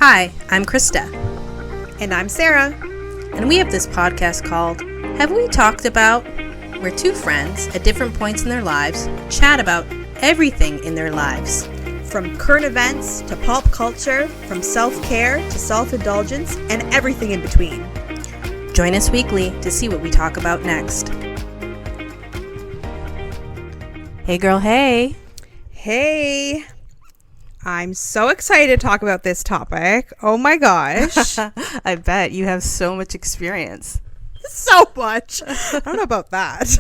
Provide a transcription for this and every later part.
Hi, I'm Krista. And I'm Sarah. And we have this podcast called Have We Talked About? Where two friends at different points in their lives chat about everything in their lives. From current events to pop culture, from self-care to self-indulgence, and everything in between. Join us weekly to see what we talk about next. Hey girl, hey. Hey. I'm so excited to talk about this topic. Oh my gosh. I bet you have so much experience. So much. I don't know about that.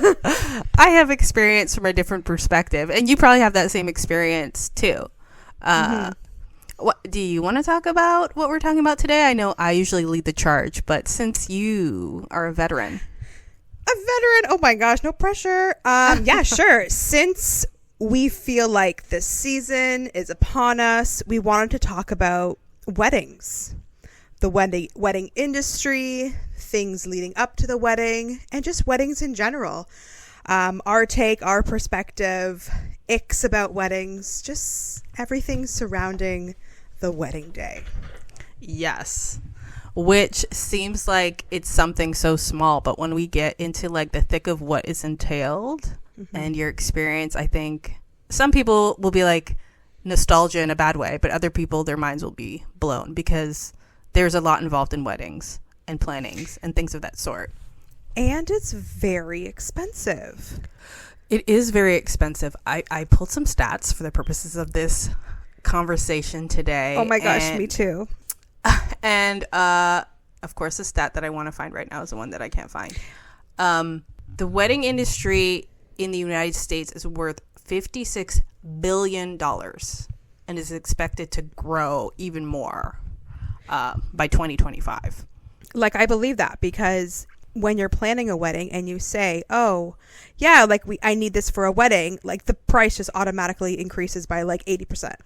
I have experience from a different perspective, and you probably have that same experience too. What do you want to talk about? What we're talking about today? I know I usually lead the charge, but since you are a veteran, oh my gosh, no pressure. Yeah, sure. Since we feel like this season is upon us, we wanted to talk about weddings, the wedding industry, things leading up to the wedding, and just weddings in general. Our take, our perspective, icks about weddings, just everything surrounding the wedding day. Yes, which seems like it's something so small, but when we get into like the thick of what is entailed and your experience, I think some people will be like nostalgia in a bad way, but other people, their minds will be blown because there's a lot involved in weddings and plannings and things of that sort. And it's very expensive. It is very expensive. I pulled some stats for the purposes of this conversation today. Oh my gosh, me too. And of course, the stat that I want to find right now is the one that I can't find. The wedding industry in the United States is worth $56 billion and is expected to grow even more by 2025. Like, I believe that because when you're planning a wedding and you say, oh yeah, like I need this for a wedding, like the price just automatically increases by like 80%.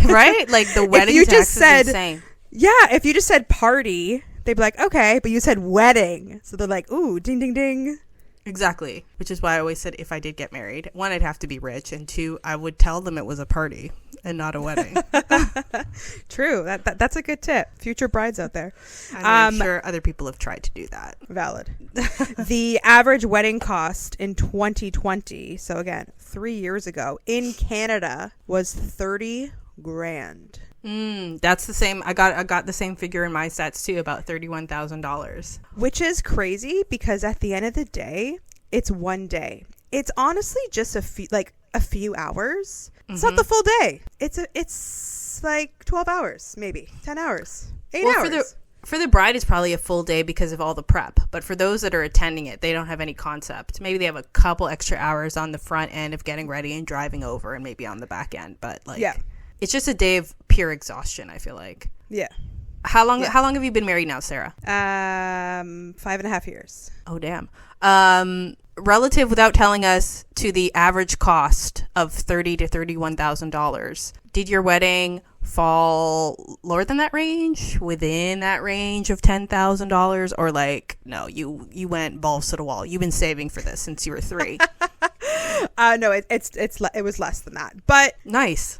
Right? Like the wedding tax is insane. Yeah, if you just said party, they'd be like, okay, but you said wedding. So they're like, ooh, ding, ding, ding. Exactly. Which is why I always said if I did get married, one, I'd have to be rich, and two, I would tell them it was a party and not a wedding. True. That's a good tip. Future brides out there. I'm sure other people have tried to do that. Valid. The average wedding cost in 2020, so again, 3 years ago, in Canada was $30,000. That's the same. I got the same figure in my stats too, about $31,000. Which is crazy because at the end of the day, it's one day. It's honestly just a few hours. It's not the full day. It's like 12 hours, maybe 10 hours, 8 hours. For the bride, it's probably a full day because of all the prep. But for those that are attending it, they don't have any concept. Maybe they have a couple extra hours on the front end of getting ready and driving over, and maybe on the back end. But it's just a day of pure exhaustion, I feel like. Yeah. How long have you been married now, Sarah? 5.5 years. Oh, damn. Relative, without telling us, to the average cost of $30,000 to $31,000, did your wedding fall lower than that range, within that range of $10,000, or like, no, you went balls to the wall? You've been saving for this since you were 3. No, it was less than that, but nice.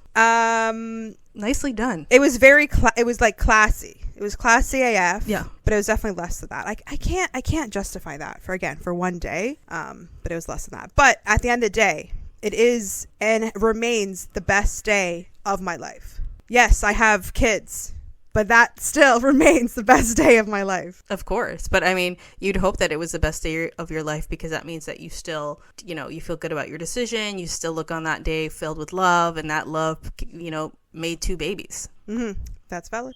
Nicely done. It was it was like classy. It was classy AF. Yeah, but it was definitely less than that. I can't justify that for one day. But it was less than that. But at the end of the day, it is and remains the best day of my life. Yes, I have kids, but that still remains the best day of my life. Of course. But I mean, you'd hope that it was the best day of your life because that means that you still, you feel good about your decision. You still look on that day filled with love, and that love, made 2 babies. Mm-hmm. That's valid.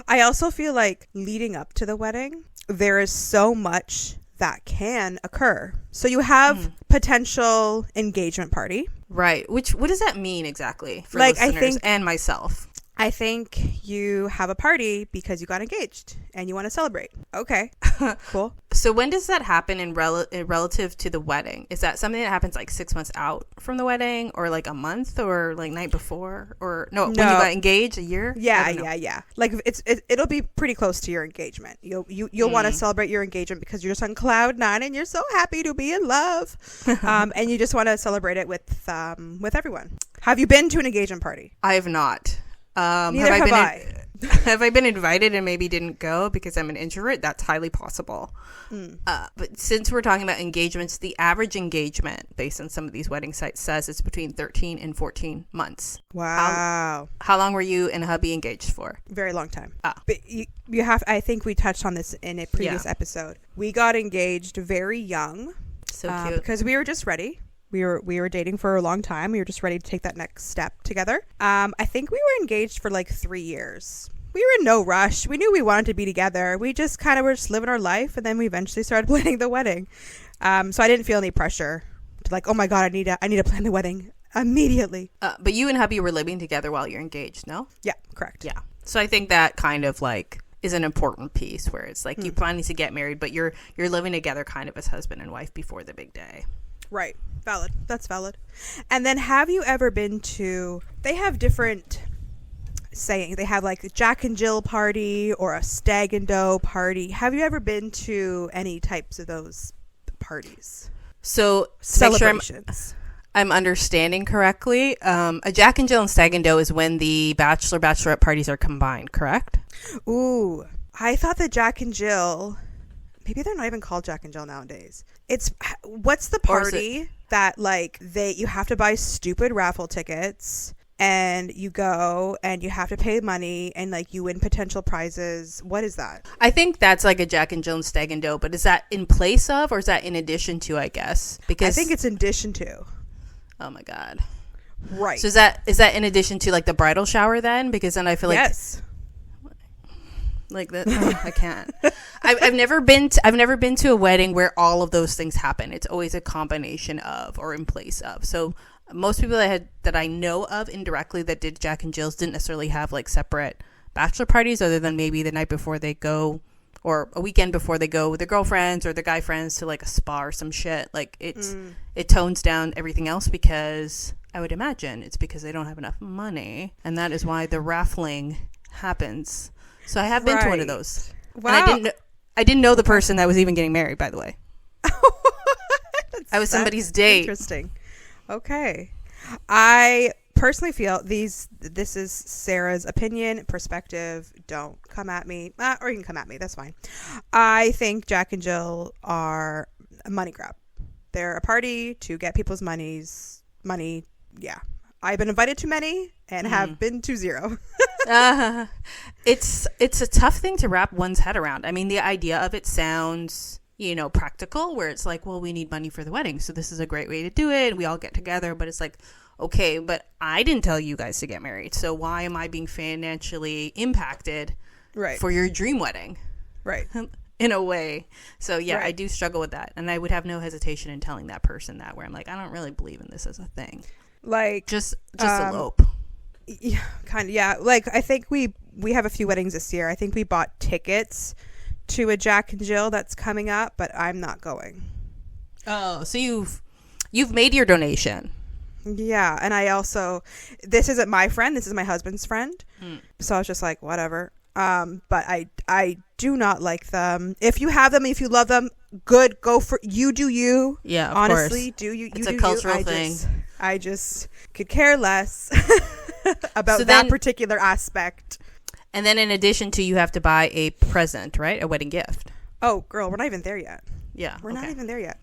I also feel like leading up to the wedding, there is so much that can occur. So you have potential engagement party. Right. What does that mean exactly for like, listeners and myself? I think you have a party because you got engaged and you want to celebrate. Okay, cool. So when does that happen in relative to the wedding? Is that something that happens like 6 months out from the wedding, or like a month, or like night before, or no. When you got engaged, a year? Yeah. Like it'll be pretty clse to your engagement. You'll want to celebrate your engagement because you're just on cloud 9 and you're so happy to be in love, and you just want to celebrate it with everyone. Have you been to an engagement party? I have not. Neither have I. Have I been invited and maybe didn't go because I'm an introvert? That's highly possible. But since we're talking about engagements, the average engagement based on some of these wedding sites says it's between 13 and 14 months. Wow. How long were you and hubby engaged for? Very long time. But you have, I think we touched on this in a previous episode. We got engaged very young. So cute. Because we were just ready. We were dating for a long time. We were just ready to take that next step together. I think we were engaged for like 3 years. We were in no rush. We knew we wanted to be together. We just kind of were just living our life, and then we eventually started planning the wedding. So I didn't feel any pressure to like, oh my God, I need to plan the wedding immediately. But you and hubby were living together while you're engaged, no? Yeah, correct. Yeah. So I think that kind of like is an important piece where it's like you planning to get married, but you're living together kind of as husband and wife before the big day. Right. Valid. That's valid. And then have you ever been to, they have different saying, they have like a Jack and Jill party or a stag and doe party. Have you ever been to any types of those parties? So Celebrations. I'm understanding correctly. A Jack and Jill and stag and doe is when the bachelor bachelorette parties are combined, correct? Ooh, I thought that Jack and Jill, maybe they're not even called Jack and Jill nowadays. What's the party that like you have to buy stupid raffle tickets and you go and you have to pay money and like you win potential prizes? What is that? I think that's like a Jack and Jill and stag and doe, but is that in place of or is that in addition to, I guess? Because I think it's in addition to. Oh my God. Right. So is that in addition to like the bridal shower then? Because then I feel like yes. Like that, I can't. I've never been to a wedding where all of those things happen. It's always a combination of or in place of. So most people that I know of indirectly that did Jack and Jill's didn't necessarily have like separate bachelor parties, other than maybe the night before they go or a weekend before they go with their girlfriends or their guy friends to like a spa or some shit. Like it tones down everything else because I would imagine it's because they don't have enough money, and that is why the raffling happens. So I have been to one of those. Wow. And I didn't know the person that was even getting married, by the way. I was somebody's date. Interesting. Okay. I personally feel this is Sarah's opinion, perspective. Don't come at me. Or you can come at me. That's fine. I think Jack and Jill are a money grab. They're a party to get people's money. Yeah. I've been invited to many and have been to zero. It's a tough thing to wrap one's head around. I mean, the idea of it sounds, practical, where it's like, well, we need money for the wedding, so this is a great way to do it. We all get together, but it's like, okay, but I didn't tell you guys to get married, so why am I being financially impacted for your dream wedding? Right. In a way. So yeah, right. I do struggle with that, and I would have no hesitation in telling that person that, where I'm like, I don't really believe in this as a thing. Like just elope. Yeah, kind of. Yeah, like I think we have a few weddings this year. I think we bought tickets to a Jack and Jill that's coming up, but I'm not going. Oh, so you've made your donation. Yeah, and I also, this isn't my friend, this is my husband's friend. So I was just like, whatever. But I do not like them. If you have them, if you love them, good, go for you. Do you? Yeah, of honestly, course. do you? It's a cultural thing. I just could care less about that particular aspect. And then in addition to, you have to buy a present, right? A wedding gift. Oh, girl, we're not even there yet. Yeah, we're not even there yet.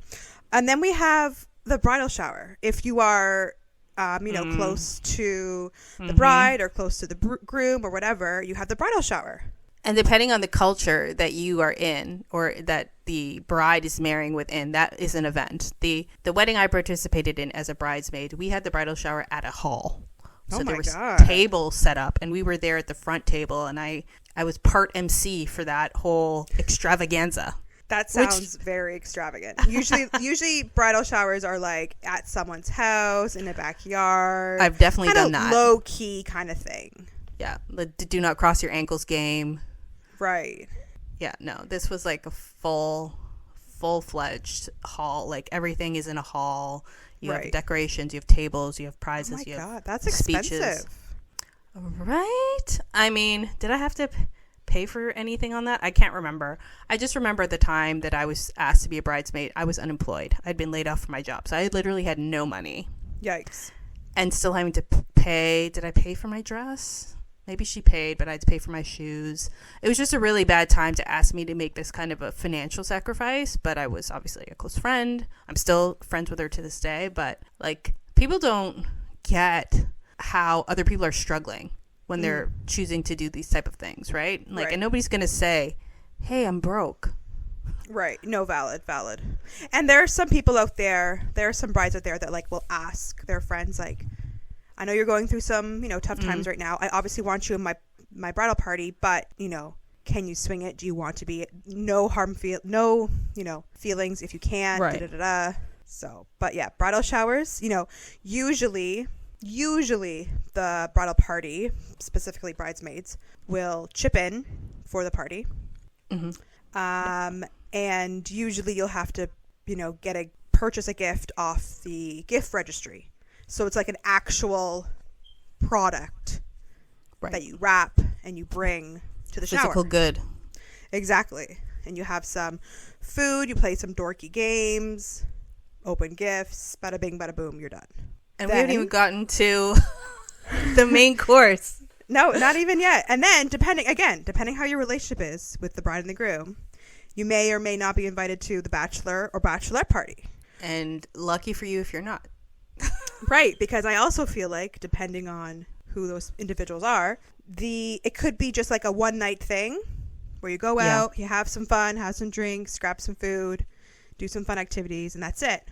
And then we have the bridal shower. If you are, close to the bride or close to the groom or whatever, you have the bridal shower. And depending on the culture that you are in or that the bride is marrying within, that is an event. The wedding I participated in as a bridesmaid, we had the bridal shower at a hall. So there was tables set up, and we were there at the front table, and I was part MC for that whole extravaganza. That sounds very extravagant. Usually bridal showers are like at someone's house in a backyard. I've definitely done that. Low key kind of thing. Yeah, the do not cross your ankles game. Right. Yeah, no, this was like a full-fledged hall. Like everything is in a hall. You have decorations, you have tables, you have prizes. Oh my God, that's speeches. Expensive. Right? I mean, did I have to pay for anything on that? I can't remember. I just remember at the time that I was asked to be a bridesmaid, I was unemployed. I'd been laid off from my job, so I literally had no money. Yikes. And still having to pay. Did I pay for my dress? Maybe she paid, but I had to pay for my shoes. It was just a really bad time to ask me to make this kind of a financial sacrifice, but I was obviously a close friend. I'm still friends with her to this day, but like, people don't get how other people are struggling when they're choosing to do these type of things, right? Like, and nobody's going to say, hey, I'm broke. Right. No, valid. And there are some people out there, there are some brides out there that like will ask their friends, like, I know you're going through some, tough times right now. I obviously want you in my bridal party, but, can you swing it? Do you want to be no feelings if you can't, right. So, but yeah, bridal showers, usually the bridal party, specifically bridesmaids, will chip in for the party. And usually you'll have to, purchase a gift off the gift registry. So it's like an actual product that you wrap and you bring to the shower. Physical good. Exactly. And you have some food, you play some dorky games, open gifts, bada bing, bada boom, you're done. And we haven't even gotten to the main course. No, not even yet. And then, depending how your relationship is with the bride and the groom, you may or may not be invited to the bachelor or bachelorette party. And lucky for you if you're not. Right, because I also feel like, depending on who those individuals are, it could be just like a one-night thing where you go out, you have some fun, have some drinks, grab some food, do some fun activities, and that's it.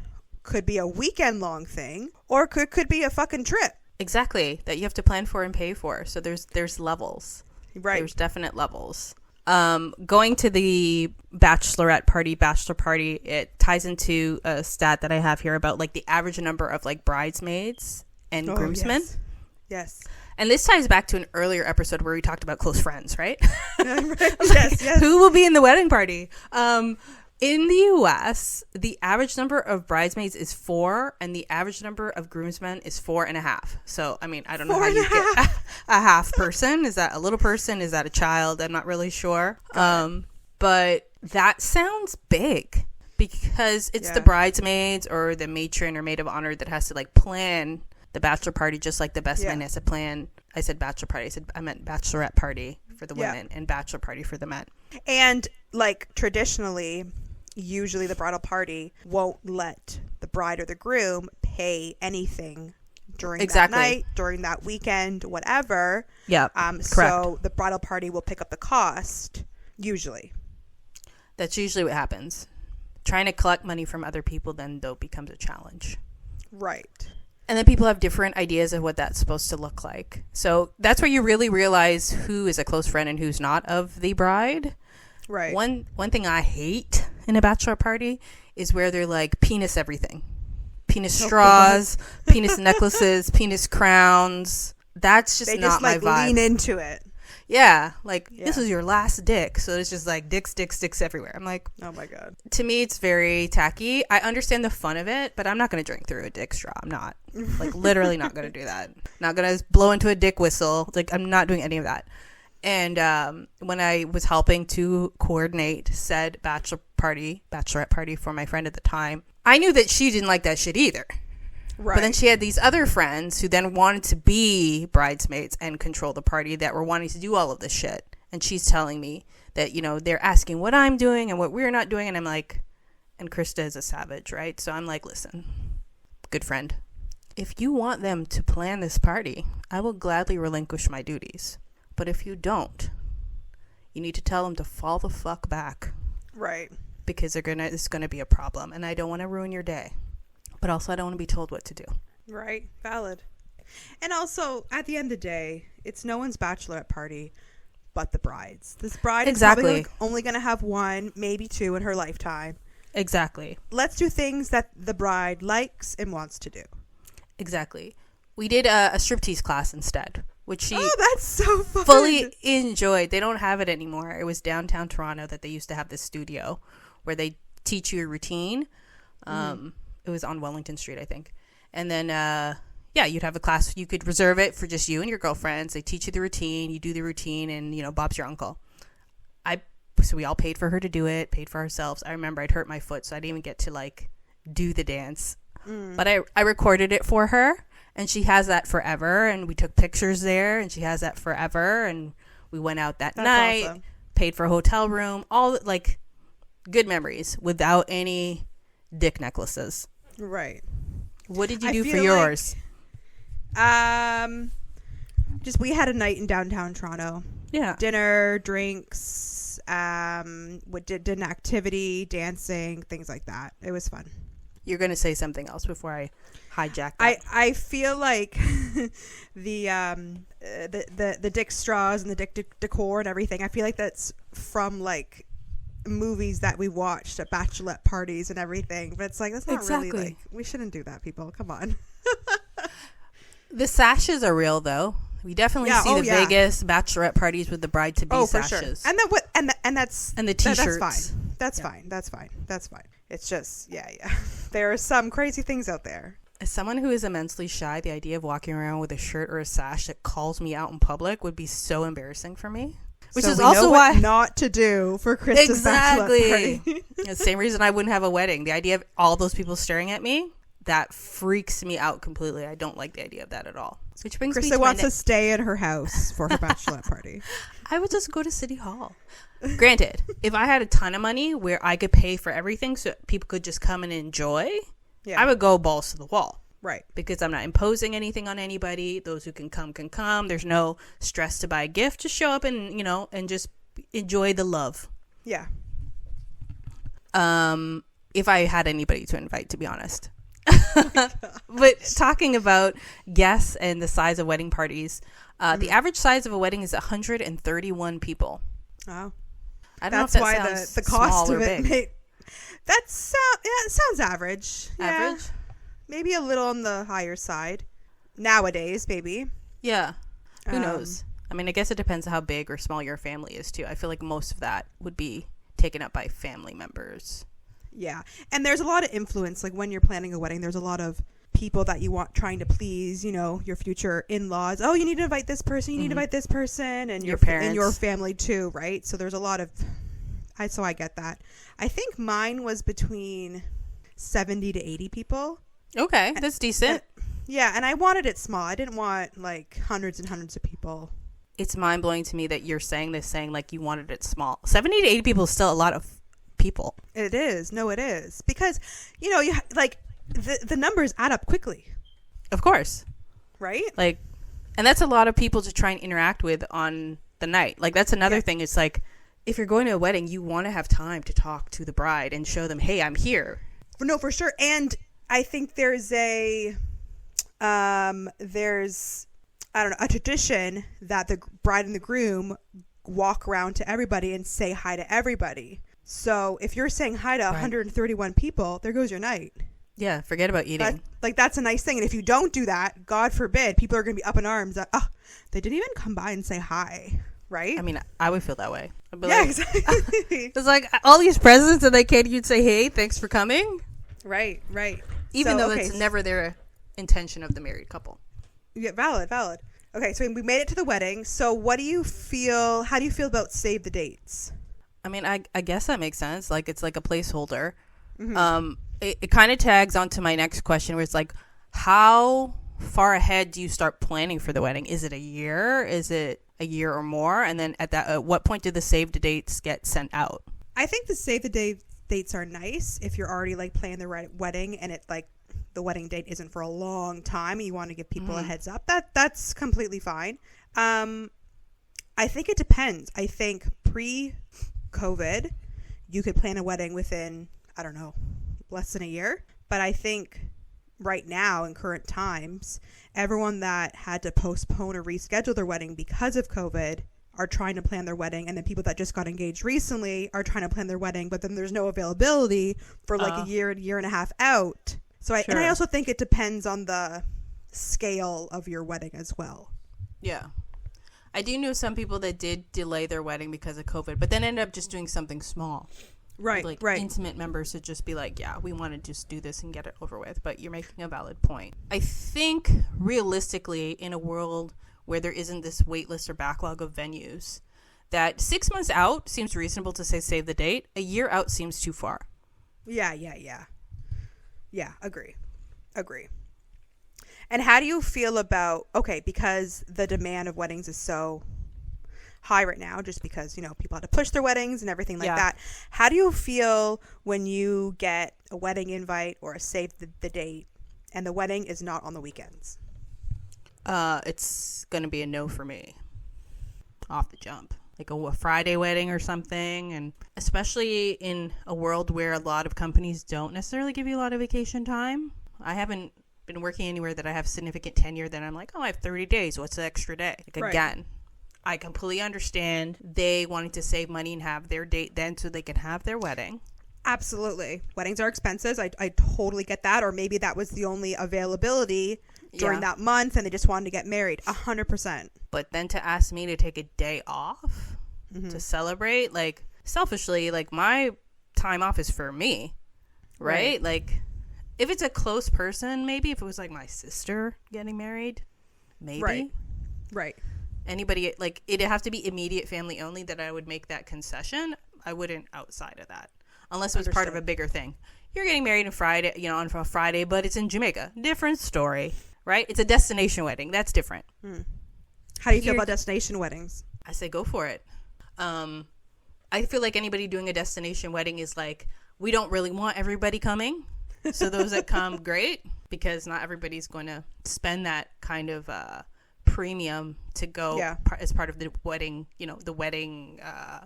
Could be a weekend-long thing, or could be a fucking trip. Exactly, that you have to plan for and pay for. So there's levels. Right. There's definite levels. Going to the bachelorette party, bachelor party, it ties into a stat that I have here about like the average number of like bridesmaids and groomsmen. Yes. And this ties back to an earlier episode where we talked about close friends, right? Yes. Who will be in the wedding party? In the U.S., the average number of bridesmaids is 4, and the average number of groomsmen is 4.5. So, I mean, I don't know how you get a half person. Is that a little person? Is that a child? I'm not really sure. But that sounds big because it's the bridesmaids or the matron or maid of honor that has to like plan the bachelor party, just like the best man has to plan. I said bachelor party. I meant bachelorette party for the women and bachelor party for the men. And like traditionally, usually the bridal party won't let the bride or the groom pay anything during that night, during that weekend, whatever. Yeah. Correct. So the bridal party will pick up the cost, usually. That's usually what happens. Trying to collect money from other people then, though, becomes a challenge. Right. And then people have different ideas of what that's supposed to look like. So that's where you really realize who is a close friend and who's not of the bride. Right. One thing I hate in a bachelor party is where they're like penis everything. Penis straws, penis necklaces, penis crowns. That's just not my vibe. They just like lean into it. Yeah, like this is your last dick, so it's just like dicks everywhere. I'm like, oh my god. To me, it's very tacky. I understand the fun of it, but I'm not going to drink through a dick straw. I'm not, like, literally not going to do that. Not going to blow into a dick whistle. Like, I'm not doing any of that. And when I was helping to coordinate said bachelorette party for my friend at the time, I knew that she didn't like that shit either. Right. But then she had these other friends who then wanted to be bridesmaids and control the party that were wanting to do all of this shit. And she's telling me that, they're asking what I'm doing and what we're not doing. And I'm like, and Krista is a savage, right? So I'm like, listen, good friend, if you want them to plan this party, I will gladly relinquish my duties. But if you don't, you need to tell them to fall the fuck back. Right. Because it's gonna be a problem. And I don't want to ruin your day. But also, I don't want to be told what to do. Right. Valid. And also, at the end of the day, it's no one's bachelorette party but the bride's. This bride is probably only going to have 1, maybe 2 in her lifetime. Exactly. Let's do things that the bride likes and wants to do. Exactly. We did a striptease class instead, which she that's so fun. Fully enjoyed. They don't have it anymore. It was downtown Toronto that they used to have this studio where they teach you a routine. It was on Wellington Street, I think. And then, you'd have a class. You could reserve it for just you and your girlfriends. They teach you the routine. You do the routine, and, Bob's your uncle. So we all paid for her to do it, paid for ourselves. I remember I'd hurt my foot, so I didn't even get to, do the dance. But I recorded it for her, And she has that forever. And we took pictures there, and she has that forever. And we went out that night, awesome. Paid for a hotel room, all like good memories without any dick necklaces. Right. What did you do for yours? Just we had a night in downtown Toronto. Yeah. Dinner, drinks, we did an activity, dancing, things like that. It was fun. You're going to say something else before I hijack that. I feel like the dick straws and the dick decor and everything, I feel like that's from like movies that we watched at bachelorette parties and everything. But it's like, that's not really like, we shouldn't do that, people. Come on. The sashes are real though. We definitely see the Vegas bachelorette parties with the bride-to-be sashes. Sure. And the t-shirts. That's fine. It's just, there are some crazy things out there. As someone who is immensely shy, the idea of walking around with a shirt or a sash that calls me out in public would be so embarrassing for me. Which is also why not to do for Krista's bachelorette party. The same reason I wouldn't have a wedding. The idea of all those people staring at me, that freaks me out completely. I don't like the idea of that at all. Which brings me to Krista wants to stay in her house for her bachelorette party. I would just go to City Hall. Granted, if I had a ton of money where I could pay for everything so people could just come and enjoy, I would go balls to the wall. Right. Because I'm not imposing anything on anybody. Those who can come can come. There's no stress to buy a gift. Just show up and, and just enjoy the love. Yeah. If I had anybody to invite, to be honest. But talking about guests and the size of wedding parties, the average size of a wedding is 131 people. Wow. I don't know if that sounds the cost small of it. It sounds average. Average? Yeah. Maybe a little on the higher side. Nowadays, maybe. Yeah. Who knows? I mean, I guess it depends on how big or small your family is, too. I feel like most of that would be taken up by family members. Yeah. And there's a lot of influence. Like when you're planning a wedding, there's a lot of people that you want trying to please, your future in-laws. Oh, you need to invite this person. You need to invite this person. And your parents. And your family, too, right? So there's a lot of... So I get that. I think mine was between 70 to 80 people. Okay, that's decent. And I wanted it small. I didn't want like hundreds and hundreds of people. It's mind-blowing to me that you're saying like you wanted it small. 70 to 80 people is still a lot of people. It is. No, it is. Because, you like the numbers add up quickly. Of course. Right? Like, and that's a lot of people to try and interact with on the night. Like, that's another thing. It's like, if you're going to a wedding, you want to have time to talk to the bride and show them, hey, I'm here. No, for sure. And I think there's a tradition that the bride and the groom walk around to everybody and say hi to everybody. So if you're saying hi to 131 people, there goes your night. Yeah, forget about eating. That's a nice thing. And if you don't do that, God forbid, people are going to be up in arms. They didn't even come by and say hi. Right? I mean, I would feel that way. Exactly. It's like all these presents and they can't even say, hey, thanks for coming. Right. Even though that's never their intention of the married couple. Yeah, valid. Okay, so we made it to the wedding. So how do you feel about save the dates? I mean, I guess that makes sense. Like, it's like a placeholder. Mm-hmm. It kind of tags onto my next question where it's like, how far ahead do you start planning for the wedding? Is it a year? Is it a year or more? And then at what point do the save the dates get sent out? I think the save the dates are nice if you're already like planning the wedding and it like the wedding date isn't for a long time and you want to give people a heads up. That's completely fine. I think it depends. I think pre-COVID you could plan a wedding within, I don't know, less than a year. But I think right now in current times, everyone that had to postpone or reschedule their wedding because of COVID are trying to plan their wedding, and then people that just got engaged recently are trying to plan their wedding, but then there's no availability for like a year and a half out. So and I also think it depends on the scale of your wedding as well. Yeah. I do know some people that did delay their wedding because of COVID, but then ended up just doing something small. Right. Intimate members to just be like, yeah, we want to just do this and get it over with. But you're making a valid point. I think realistically, in a world where there isn't this wait list or backlog of venues, that 6 months out seems reasonable to say save the date. A year out seems too far. Yeah. Agree. And how do you feel about, okay, because the demand of weddings is so high right now, just because, you know, people have to push their weddings and everything like that. How do you feel when you get a wedding invite or a save the date and the wedding is not on the weekends? It's going to be a no for me off the jump. Like a Friday wedding or something. And especially in a world where a lot of companies don't necessarily give you a lot of vacation time. I haven't been working anywhere that I have significant tenure that I'm like, oh, I have 30 days. What's the extra day? Like, again, I completely understand they wanting to save money and have their date then so they can have their wedding. Absolutely. Weddings are expensive. I totally get that. Or maybe that was the only availability during that month and they just wanted to get married. 100%. But then to ask me to take a day off to celebrate, like, selfishly, like, my time off is for me, right? Like, if it's a close person, maybe if it was like my sister getting married, maybe. Right. Anybody, like, it'd have to be immediate family only that I would make that concession. I wouldn't outside of that unless it was part of a bigger thing. You're getting married on Friday, you know, on a Friday, but it's in Jamaica. Different story, right? It's a destination wedding. That's different. How do you feel about destination weddings? I say go for it. I feel like anybody doing a destination wedding is like, we don't really want everybody coming. So those that come, great, because not everybody's going to spend that kind of premium to go as part of the wedding, you know, the wedding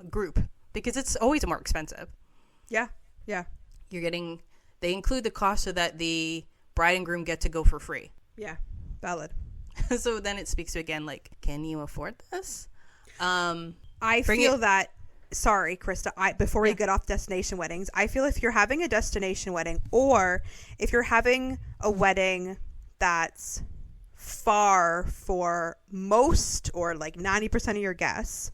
group, because it's always more expensive. Yeah. You're getting, they include the cost so that the bride and groom get to go for free. Yeah, valid. So then it speaks to, again, like, can you afford this? I feel that, sorry, Krista, before we get off destination weddings, I feel if you're having a destination wedding or if you're having a wedding that's far for most or like 90% of your guests,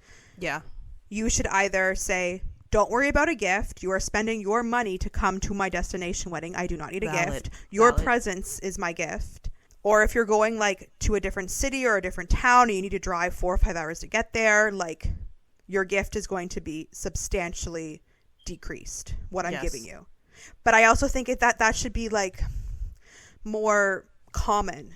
you should either say, don't worry about a gift. You are spending your money to come to my destination wedding. I do not need a gift. Your presence is my gift. Or if you're going like to a different city or a different town and you need to drive 4 or 5 hours to get there, like, your gift is going to be substantially decreased, what I'm giving you. But I also think that should be like more common.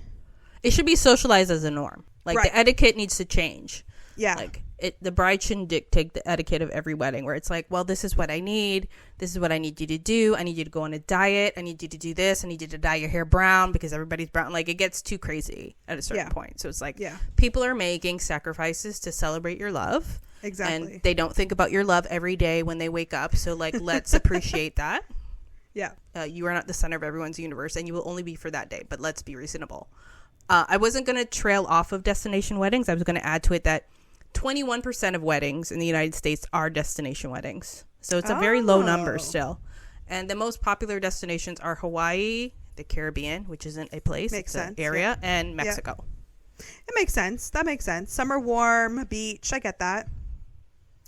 It should be socialized as a norm. Like, the etiquette needs to change. Yeah. Like, the bride shouldn't dictate the etiquette of every wedding where it's like, well, this is what I need. This is what I need you to do. I need you to go on a diet. I need you to do this. I need you to dye your hair brown because everybody's brown. Like, it gets too crazy at a certain point. So it's like, people are making sacrifices to celebrate your love. Exactly. And they don't think about your love every day when they wake up. So, like, let's appreciate that. Yeah. You are not the center of everyone's universe, and you will only be for that day. But let's be reasonable. I wasn't going to trail off of destination weddings. I was going to add to it that 21% of weddings in the United States are destination weddings. So it's a very low number still. And the most popular destinations are Hawaii, the Caribbean, which isn't a place, it's an area, and Mexico. It makes sense. That makes sense. Summer warm, beach, I get that.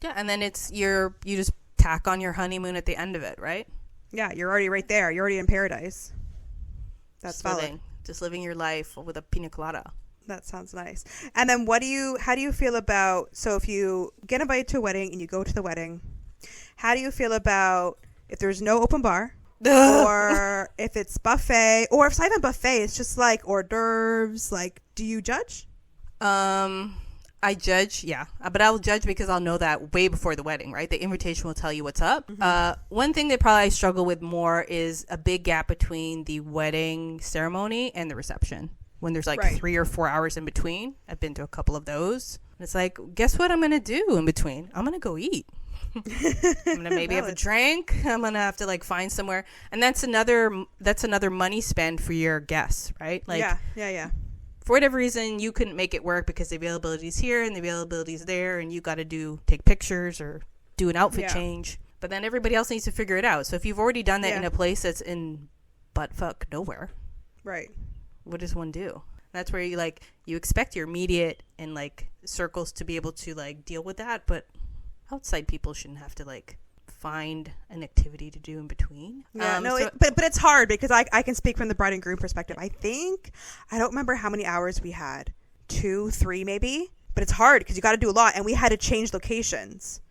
Yeah, and then it's you just tack on your honeymoon at the end of it, right? Yeah, you're already right there. You're already in paradise. That's valid. Just living your life with a pina colada. That sounds nice. And then how do you feel about, so if you get invited to a wedding and you go to the wedding, how do you feel about if there's no open bar or if it's buffet, or if it's not even buffet, it's just like hors d'oeuvres, like, do you judge? I judge, but I'll judge because I'll know that way before the wedding, right? The invitation will tell you what's up. One thing that probably I struggle with more is a big gap between the wedding ceremony and the reception. When there's like 3 or 4 hours in between. I've been to a couple of those. And it's like, guess what I'm going to do in between? I'm going to go eat. I'm going to maybe have a drink. I'm going to have to like find somewhere. And that's another money spend for your guests, right? Like, yeah. For whatever reason, you couldn't make it work because the availability is here and the availability is there. And you got to take pictures or do an outfit change. But then everybody else needs to figure it out. So if you've already done that in a place that's in buttfuck nowhere. Right. What does one do? That's where you expect your immediate and like circles to be able to like deal with that, but outside people shouldn't have to like find an activity to do in between. But it's hard because I can speak from the bride and groom perspective. I don't remember how many hours we had, 2, 3 maybe, but it's hard because you got to do a lot, and we had to change locations.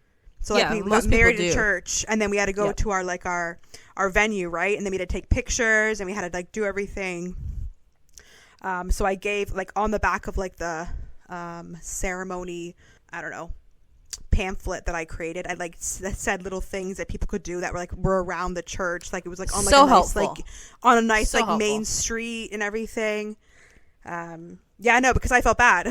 So like we got married at church, and then we had to go to our venue, right? And then we had to take pictures, and we had to like do everything. So I gave like on the back of like the ceremony, I don't know, pamphlet that I created, I like said little things that people could do that were around the church. Like it was like on like so a nice, helpful. like on a nice So like helpful. main street and everything. Yeah, no, because I felt bad.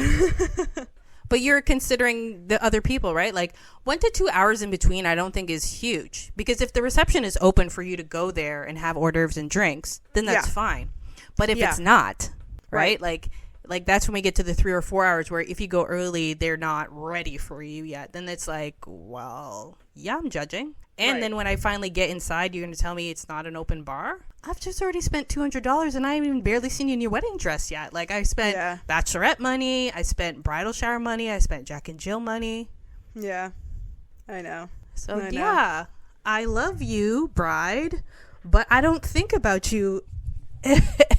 But you're considering the other people, right? Like 1 to 2 hours in between, I don't think is huge, because if the reception is open for you to go there and have hors d'oeuvres and drinks, then that's fine. But if it's not, right? Like that's when we get to the 3 or 4 hours where if you go early, they're not ready for you yet. Then it's like, well, yeah, I'm judging. And then when I finally get inside, you're going to tell me it's not an open bar? I've just already spent $200 and I haven't even barely seen you in your wedding dress yet. Like I spent bachelorette money, I spent bridal shower money, I spent Jack and Jill money. Yeah, I know. So yeah, I love you, bride, but I don't think about you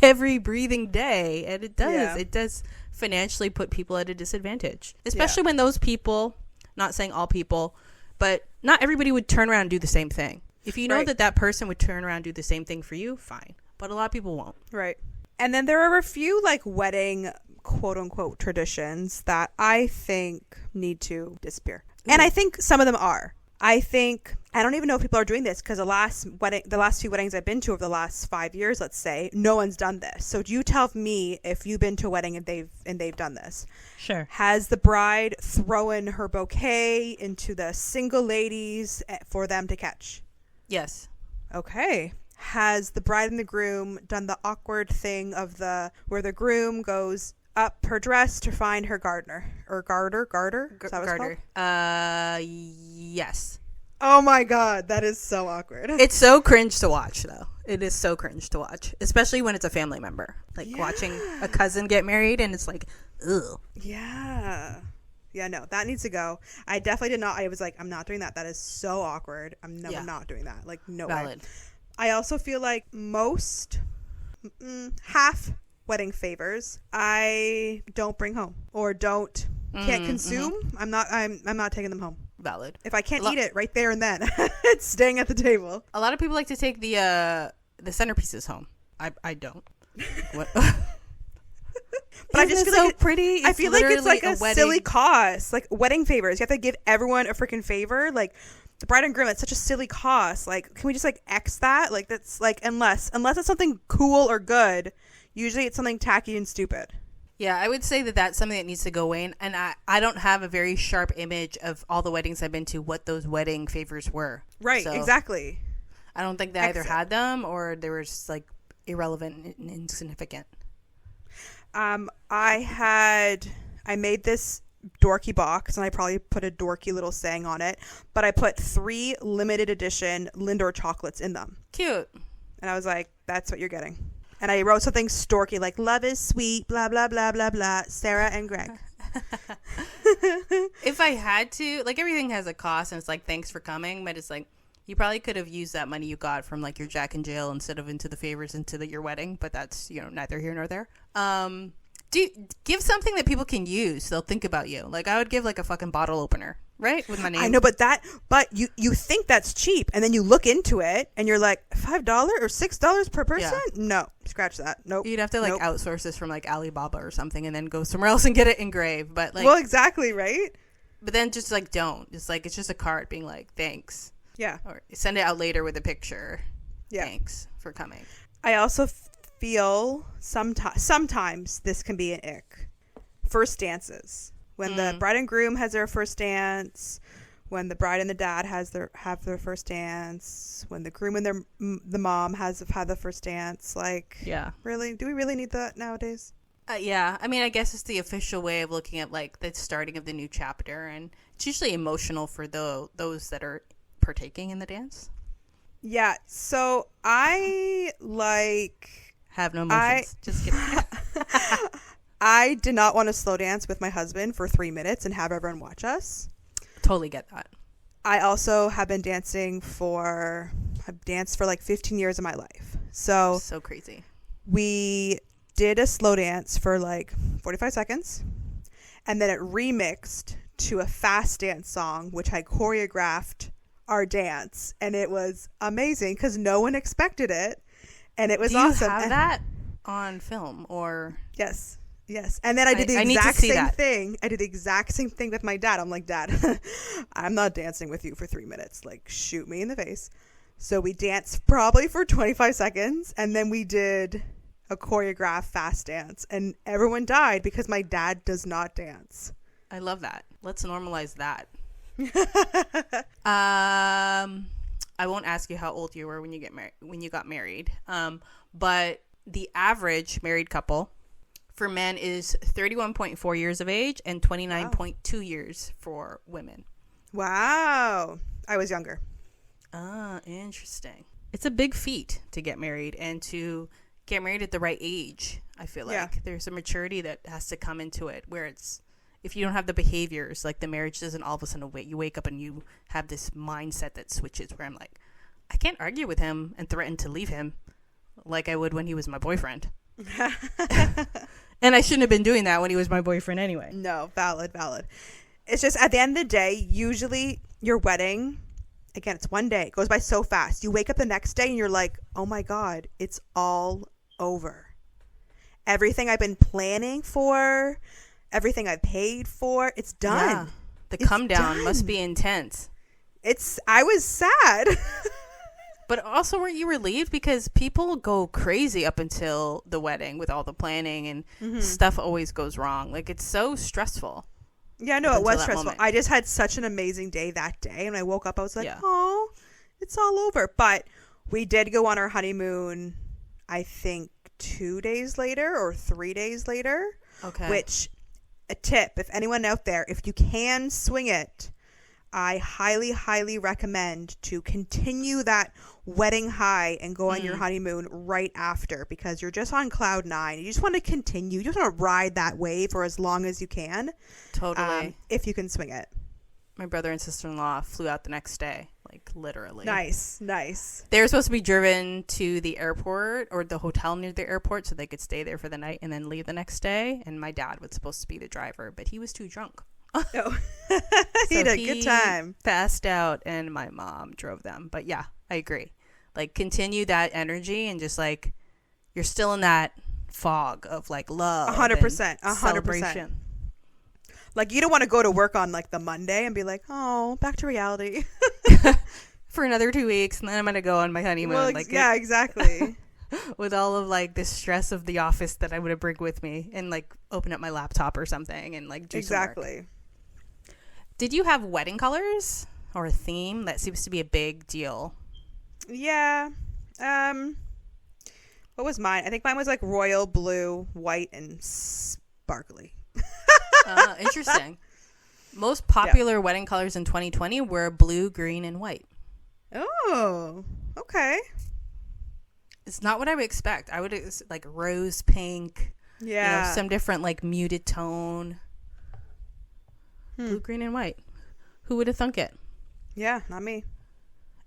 every breathing day. And it does financially put people at a disadvantage, especially when those people, not saying all people, but not everybody would turn around and do the same thing. If you know that person would turn around and do the same thing for you, fine. But a lot of people won't. Right. And then there are a few like wedding quote unquote traditions that I think need to disappear. And I think some of them are. I don't even know if people are doing this, because the last few weddings I've been to over the last 5 years, let's say, no one's done this. So do you tell me if you've been to a wedding and they've done this? Sure. Has the bride thrown her bouquet into the single ladies for them to catch? Yes. Okay. Has the bride and the groom done the awkward thing of where the groom goes up her dress to find her garter? Is that what it's called? Yes. Oh my God, that is so awkward. It's so cringe to watch, though. It is so cringe to watch, especially when it's a family member. Like watching a cousin get married, and it's like, ugh. Yeah. Yeah, no, that needs to go. I definitely did not. I was like, I'm not doing that. That is so awkward. I'm not doing that. Like, no Valid. way. I also feel like half wedding favors I don't bring home or can't consume. I'm not taking them home. Valid. If I can't eat it right there and then, it's staying at the table. A lot of people like to take the centerpieces home. I don't. What? But I just feel so like pretty. I feel like it's like a wedding. silly cost. Like wedding favors, you have to give everyone a freaking favor. Like the bride and groom, it's such a silly cost. Like, can we just like X that? Like that's like unless it's something cool or good. Usually it's something tacky and stupid. Yeah, I would say that's something that needs to go away. And I don't have a very sharp image of all the weddings I've been to, what those wedding favors were. Right, so exactly. I don't think they either had them or they were just like irrelevant and insignificant. I made this dorky box and I probably put a dorky little saying on it, but I put 3 limited edition Lindor chocolates in them. Cute. And I was like, that's what you're getting. And I wrote something storky like, love is sweet, blah, blah, blah, blah, blah, Sarah and Greg. If I had to, like, everything has a cost, and it's like, thanks for coming, but it's like, you probably could have used that money you got from like your Jack and Jill instead of into the favors into your wedding, but that's, neither here nor there. Give something that people can use. They'll think about you. Like I would give like a fucking bottle opener, right? With my name. I know, but you think that's cheap, and then you look into it and you're like, $5 or $6 per person? Yeah. No, scratch that. Nope. You'd have to like outsource this from like Alibaba or something and then go somewhere else and get it engraved. But like, well, exactly, right? But then just like don't. Just like it's just a card being like, thanks. Yeah. Or send it out later with a picture. Yeah. Thanks for coming. I also feel sometimes this can be an ick. First dances. When the bride and groom has their first dance, when the bride and the dad have their first dance, when the groom and the mom have had the first dance, like, yeah, really, do we really need that nowadays? Yeah, I mean, I guess it's the official way of looking at like the starting of the new chapter, and it's usually emotional for those that are partaking in the dance. Yeah, so I have no emotions. Just kidding. I did not want to slow dance with my husband for 3 minutes and have everyone watch us. Totally get that. I also have been danced for like 15 years of my life. So crazy. We did a slow dance for like 45 seconds, and then it remixed to a fast dance song, which I choreographed our dance, and it was amazing because no one expected it, and it was awesome. Do you have that on film or... Yes. And then I did the exact same thing. I did the exact same thing with my dad. I'm like, Dad, I'm not dancing with you for 3 minutes. Like, shoot me in the face. So we danced probably for 25 seconds. And then we did a choreographed fast dance. And everyone died because my dad does not dance. I love that. Let's normalize that. I won't ask you how old you were when you got married. But the average married couple for men is 31.4 years of age and 29.2 years for women. Wow. I was younger. Ah, interesting. It's a big feat to get married and to get married at the right age. I feel like there's a maturity that has to come into it where it's, if you don't have the behaviors, like the marriage doesn't all of a sudden you wake up and you have this mindset that switches where I'm like, I can't argue with him and threaten to leave him like I would when he was my boyfriend. And I shouldn't have been doing that when he was my boyfriend anyway. No, valid. It's just at the end of the day, usually your wedding, again, it's one day. It goes by so fast. You wake up the next day and you're like, oh my God, it's all over. Everything I've been planning for, everything I paid for, it's done. Yeah. The come down must be intense. I was sad. But also, weren't you relieved? Because people go crazy up until the wedding with all the planning and stuff always goes wrong. Like, it's so stressful. Yeah, no, it was stressful. Moment. I just had such an amazing day that day. And I woke up, I was like, oh, it's all over. But we did go on our honeymoon, I think, 2 days later or 3 days later. Okay. Which, a tip, if anyone out there, if you can swing it, I highly, highly recommend to continue that wedding high and go on your honeymoon right after, because you're just on cloud 9. You just want to continue. You just want to ride that wave for as long as you can. Totally. If you can swing it. My brother and sister-in-law flew out the next day, like literally. Nice. They were supposed to be driven to the airport or the hotel near the airport so they could stay there for the night and then leave the next day. And my dad was supposed to be the driver, but he was too drunk. Oh. He had a good time. Passed out and my mom drove them. But yeah, I agree. Like, continue that energy and just like, you're still in that fog of like love. 100%. 100%. Like, you don't want to go to work on like the Monday and be like, oh, back to reality. For another 2 weeks and then I'm going to go on my honeymoon. Well, exactly. With all of like the stress of the office that I would bring with me and like open up my laptop or something and like do some work. Did you have wedding colors or a theme? That seems to be a big deal. Yeah. What was mine? I think mine was like royal blue, white, and sparkly. Interesting. Most popular wedding colors in 2020 were blue, green, and white. Oh, okay. It's not what I would expect. I would like rose pink. Yeah. You know, some different like muted tone. Blue, green, and white. Who would have thunk it? Yeah, not me.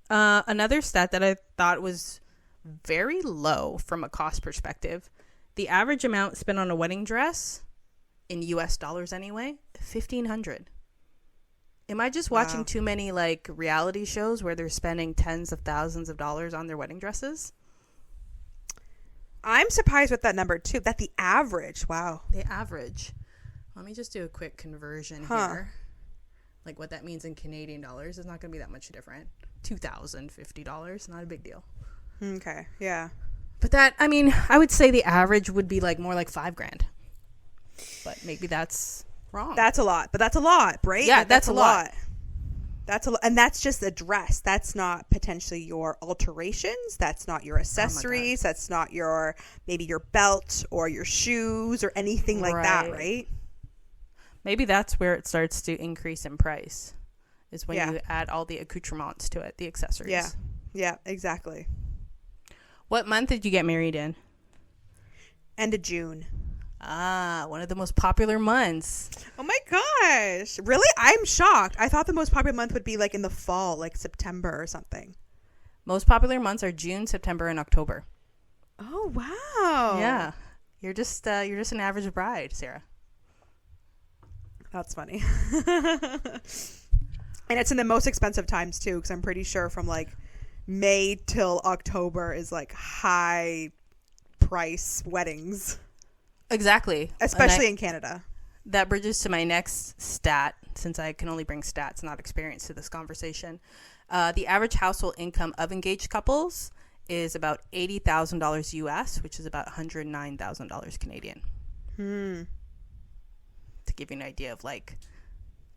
Another stat that I thought was very low from a cost perspective. The average amount spent on a wedding dress, in US dollars anyway, $1,500. Am I just watching too many like reality shows where they're spending tens of thousands of dollars on their wedding dresses? I'm surprised with that number too. That the average. Wow. The average. Let me just do a quick conversion here. Like what that means in Canadian dollars is not going to be that much different. $2,050. Not a big deal. Okay. Yeah. But that, I mean, I would say the average would be like more like $5,000. But maybe that's wrong. That's a lot. But that's a lot, right? Yeah, that's a lot. That's a lot. And that's just a dress. That's not potentially your alterations. That's not your accessories. That's not your, maybe your belt or your shoes or anything like that, right? Maybe that's where it starts to increase in price, is when you add all the accoutrements to it, the accessories. Yeah. Yeah, exactly. What month did you get married in? End of June. Ah, one of the most popular months. Oh my gosh. Really? I'm shocked. I thought the most popular month would be like in the fall, like September or something. Most popular months are June, September, and October. Oh, wow. Yeah. You're just an average bride, Sarah. That's funny. And it's in the most expensive times too, because I'm pretty sure from like May till October is like high price weddings. Exactly. Especially in Canada. That bridges to my next stat, since I can only bring stats, not experience, to this conversation. The average household income of engaged couples is about $80,000 US, which is about $109,000 Canadian. To give you an idea of like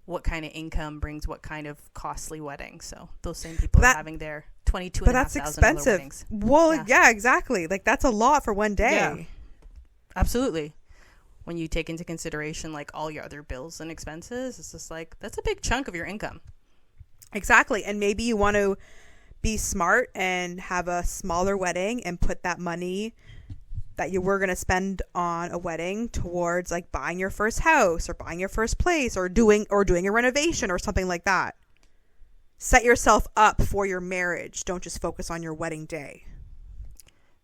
what kind of income brings what kind of costly wedding. So those same people are having their $22,500 but that's expensive weddings. Well, yeah, exactly. Like that's a lot for one day. Yeah, absolutely. When you take into consideration like all your other bills and expenses, it's just like that's a big chunk of your income. Exactly. And maybe you want to be smart and have a smaller wedding and put that money that you were going to spend on a wedding towards like buying your first house or buying your first place or doing a renovation or something like that. Set yourself up for your marriage. Don't just focus on your wedding day.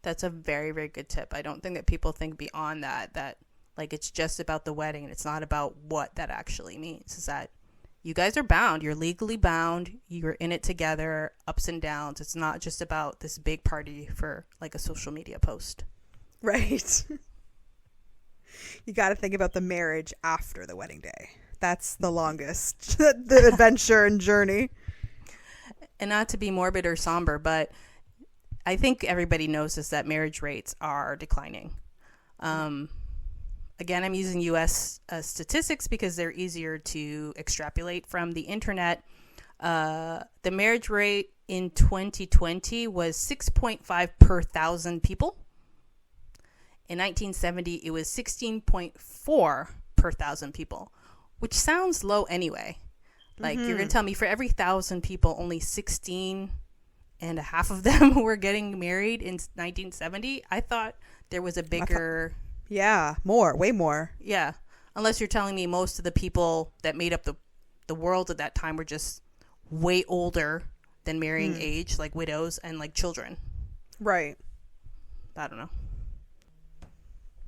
That's a very, very good tip. I don't think that people think beyond that like it's just about the wedding and it's not about what that actually means. Is that you guys are bound. You're legally bound. You're in it together, ups and downs. It's not just about this big party for like a social media post. Right. You got to think about the marriage after the wedding day. That's the longest, the adventure and journey. And not to be morbid or somber, but I think everybody knows this, that marriage rates are declining. Again, I'm using U.S. Statistics because they're easier to extrapolate from the internet. The marriage rate in 2020 was 6.5 per thousand people. In 1970, it was 16.4 per thousand people, which sounds low anyway. Like, you're going to tell me for every 1,000 people, only 16 and a half of them were getting married in 1970? I thought there was a bigger... Yeah, way more. Yeah, unless you're telling me most of the people that made up the world at that time were just way older than marrying age, like widows and like children. Right. I don't know.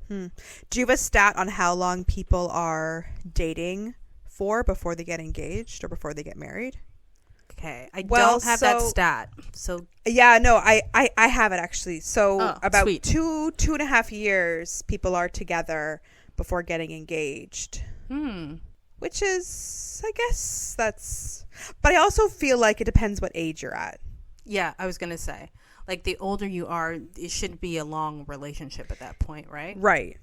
Do you have a stat on how long people are dating for before they get engaged or before they get married? Okay, I don't have that stat. So yeah, no, I have it actually. So about sweet. 2.5 years people are together before getting engaged. Which is, I guess that's, but I also feel like it depends what age you're at. Yeah, I was gonna say, like the older you are, it should be a long relationship at that point, right? Right.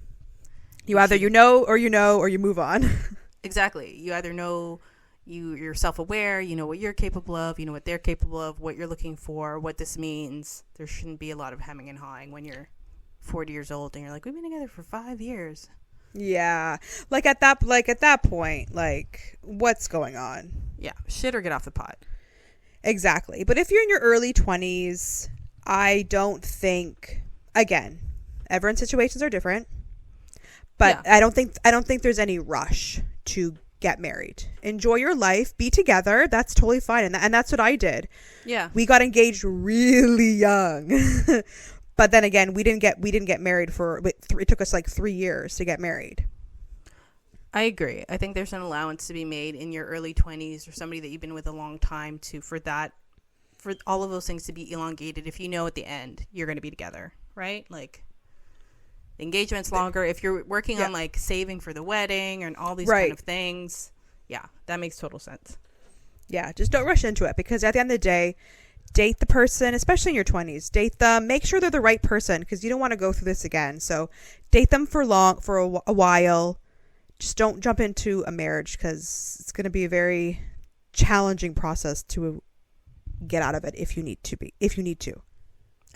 You either you know or you move on. Exactly. You either know. You're self-aware, you know what you're capable of, you know what they're capable of, what you're looking for, what this means. There shouldn't be a lot of hemming and hawing when you're 40 years old and you're like, we've been together for 5 years. Yeah. Like at that point, like what's going on? Yeah. Shit or get off the pot. Exactly. But if you're in your early 20s, I don't think, again, everyone's situations are different, but yeah. I don't think there's any rush to get married. Enjoy your life, be together. That's totally fine. And that's what I did. Yeah. We got engaged really young. But then again, we didn't get married it took us like 3 years to get married. I agree. I think there's an allowance to be made in your early 20s or somebody that you've been with a long time for all of those things to be elongated if you know at the end you're going to be together, right? Like the engagement's longer. If you're working on like saving for the wedding and all these kind of things, yeah, that makes total sense. Yeah, just don't rush into it because at the end of the day, date the person, especially in your 20s. Date them. Make sure they're the right person because you don't want to go through this again. So date them for a while. Just don't jump into a marriage because it's going to be a very challenging process to get out of it if you need to.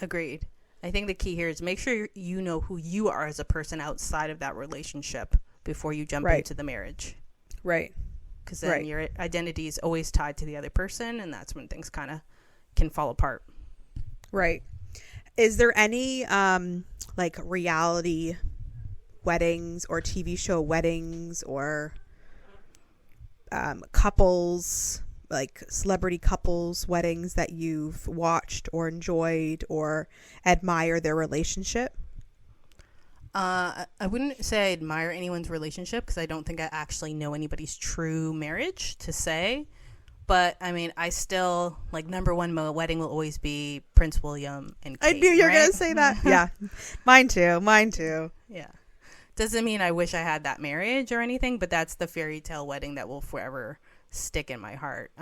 Agreed. I think the key here is make sure you know who you are as a person outside of that relationship before you jump into the marriage. Right. Because then your identity is always tied to the other person, and that's when things kind of can fall apart. Right. Is there any like reality weddings or TV show weddings or couples, like celebrity couples weddings that you've watched or enjoyed or admire their relationship? I wouldn't say I admire anyone's relationship because I don't think I actually know anybody's true marriage to say. But I mean, I still like number one wedding will always be Prince William and Kate. I knew you were right? gonna say that. Yeah, mine too. Yeah. Doesn't mean I wish I had that marriage or anything, but that's the fairy tale wedding that will forever stick in my heart.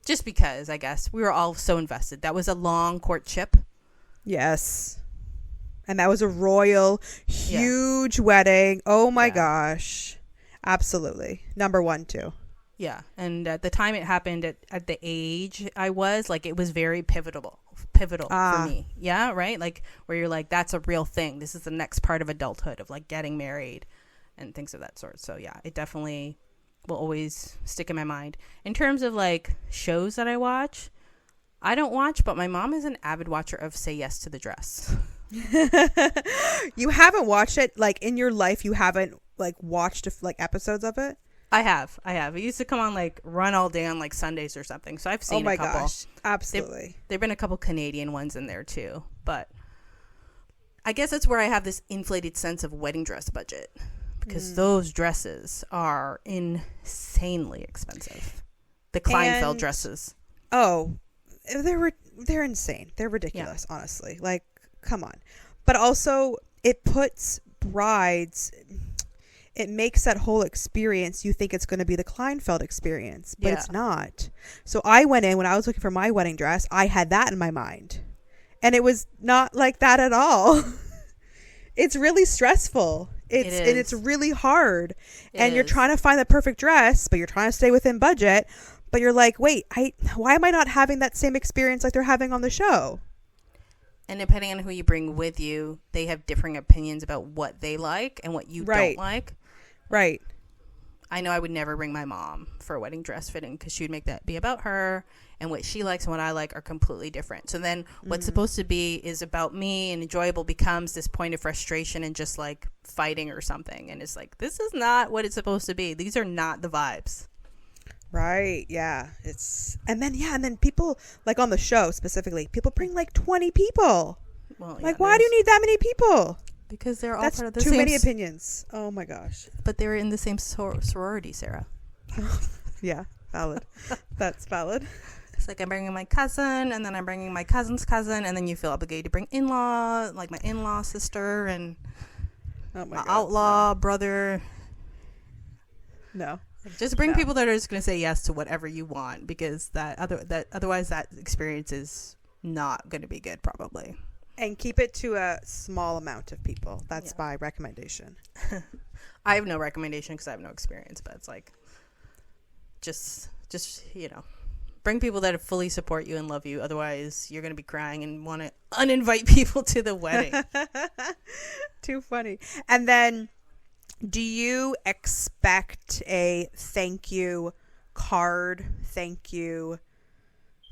Just because, I guess, we were all so invested. That was a long courtship. Yes. And that was a royal, huge wedding. Oh my gosh. Absolutely. Number one, too. Yeah. And at the time it happened at the age I was, like, it was very pivotal for me. Yeah, right? Like, where you're like, that's a real thing. This is the next part of adulthood, of like getting married and things of that sort. So yeah, it definitely will always stick in my mind. In terms of like shows that I watch, I don't watch, but my mom is an avid watcher of Say Yes to the Dress. You haven't watched it, like, in your life? You haven't like watched like episodes of it? I have. It used to come on like Run All Day on like Sundays or something. So I've seen a couple. Oh my gosh. Absolutely. There've been a couple Canadian ones in there too. But I guess that's where I have this inflated sense of wedding dress budget, because those dresses are insanely expensive. The Kleinfeld dresses. Oh, they're insane. They're ridiculous, honestly. Like, come on. But also, it puts brides, it makes that whole experience, you think it's going to be the Kleinfeld experience, but it's not. So I went in, when I was looking for my wedding dress, I had that in my mind. And it was not like that at all. It's really stressful. It's really hard. And you're trying to find the perfect dress, but you're trying to stay within budget. But you're like, wait, why am I not having that same experience like they're having on the show? And depending on who you bring with you, they have differing opinions about what they like and what you don't like. Right. I know I would never bring my mom for a wedding dress fitting, because she would make that be about her, and what she likes and what I like are completely different. So then what's supposed to be is about me and enjoyable becomes this point of frustration and just like fighting or something. And it's like, this is not what it's supposed to be. These are not the vibes. Right. Yeah. And then people, like on the show specifically, people bring like 20 people. Well, like, why do you need that many people? Because they're all That's part of the too same... many opinions. Oh my gosh. But they were in the same sorority, Sarah. Yeah, valid. That's valid. It's like I'm bringing my cousin, and then I'm bringing my cousin's cousin, and then you feel obligated to bring in-law, like my in-law sister, and my outlaw brother. No. Just bring people that are just going to say yes to whatever you want, because otherwise that experience is not going to be good, probably. And keep it to a small amount of people. That's my recommendation. I have no recommendation because I have no experience, but it's like, just bring people that fully support you and love you. Otherwise, you're going to be crying and want to uninvite people to the wedding. Too funny. And then, do you expect a thank you card, thank you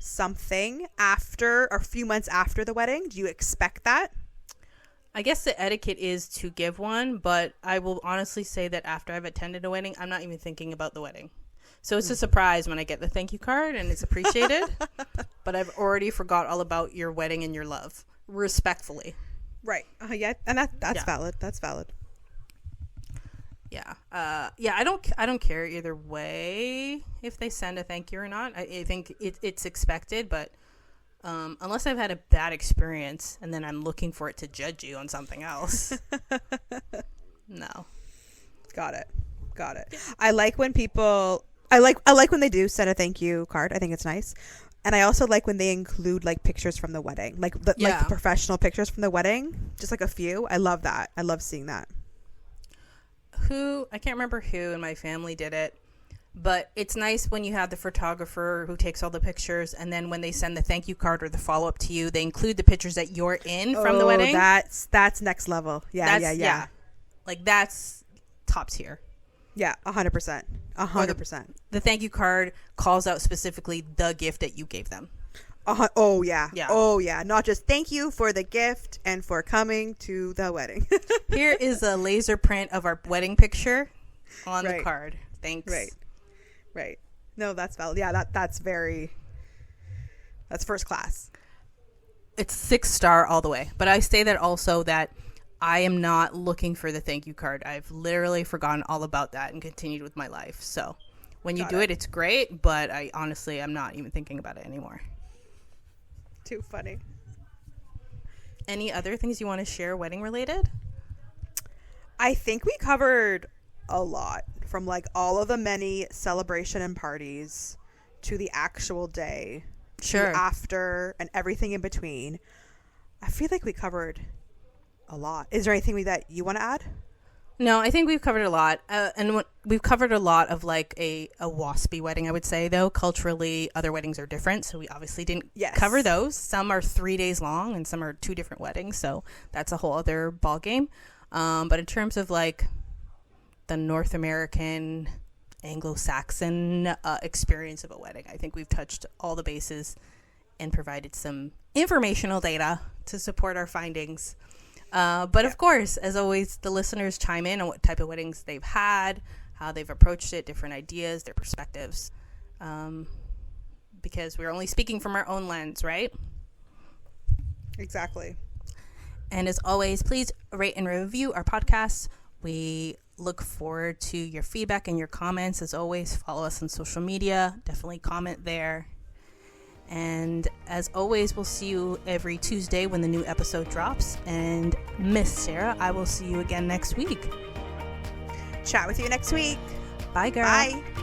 something after, or a few months after the wedding? Do you expect that? I guess the etiquette is to give one, but I will honestly say that after I've attended a wedding, I'm not even thinking about the wedding. So it's a surprise when I get the thank you card and it's appreciated, but I've already forgot all about your wedding and your love, respectfully. Right. Yeah. And that's valid. That's valid. Yeah. I don't care either way if they send a thank you or not. I think it's expected, but unless I've had a bad experience and then I'm looking for it to judge you on something else. No. Got it. I like when people, I like when they do send a thank you card. I think it's nice. And I also like when they include like pictures from the wedding, like the professional pictures from the wedding, just like a few. I love that. I love seeing that. I can't remember who in my family did it, but it's nice when you have the photographer who takes all the pictures, and then when they send the thank you card or the follow-up to you, they include the pictures that you're in from the wedding. That's next level. Yeah. Like, that's top tier. Yeah, 100%. 100%. The thank you card calls out specifically the gift that you gave them. Oh yeah. Oh yeah. Not just thank you for the gift and for coming to the wedding. Here is a laser print of our wedding picture on the card. Thanks. Right. No, that's valid. Yeah, that's first class. It's 6-star all the way. But I say that also that I am not looking for the thank you card. I've literally forgotten all about that and continued with my life. So When you do it, it's great, but I'm not even thinking about it anymore. Too funny. Any other things you want to share wedding related? I think we covered a lot, from like all of the many celebration and parties to the actual day, sure, to after, and everything in between. I feel like we covered a lot. Is there anything that you want to add? No, I think we've covered a lot. We've covered a lot of like a waspy wedding, I would say, though. Culturally, other weddings are different. So we obviously didn't cover those. Some are 3 days long and some are 2 different weddings. So that's a whole other ballgame. But in terms of like the North American Anglo-Saxon experience of a wedding, I think we've touched all the bases and provided some informational data to support our findings. But of course, as always, the listeners chime in on what type of weddings they've had, how they've approached it, different ideas, their perspectives, because we're only speaking from our own lens, right? Exactly. And as always, please rate and review our podcast. We look forward to your feedback and your comments. As always, follow us on social media. Definitely comment there. And as always, we'll see you every Tuesday when the new episode drops. And Miss Sarah, I will see you again next week. Chat with you next week. Bye, girl. Bye.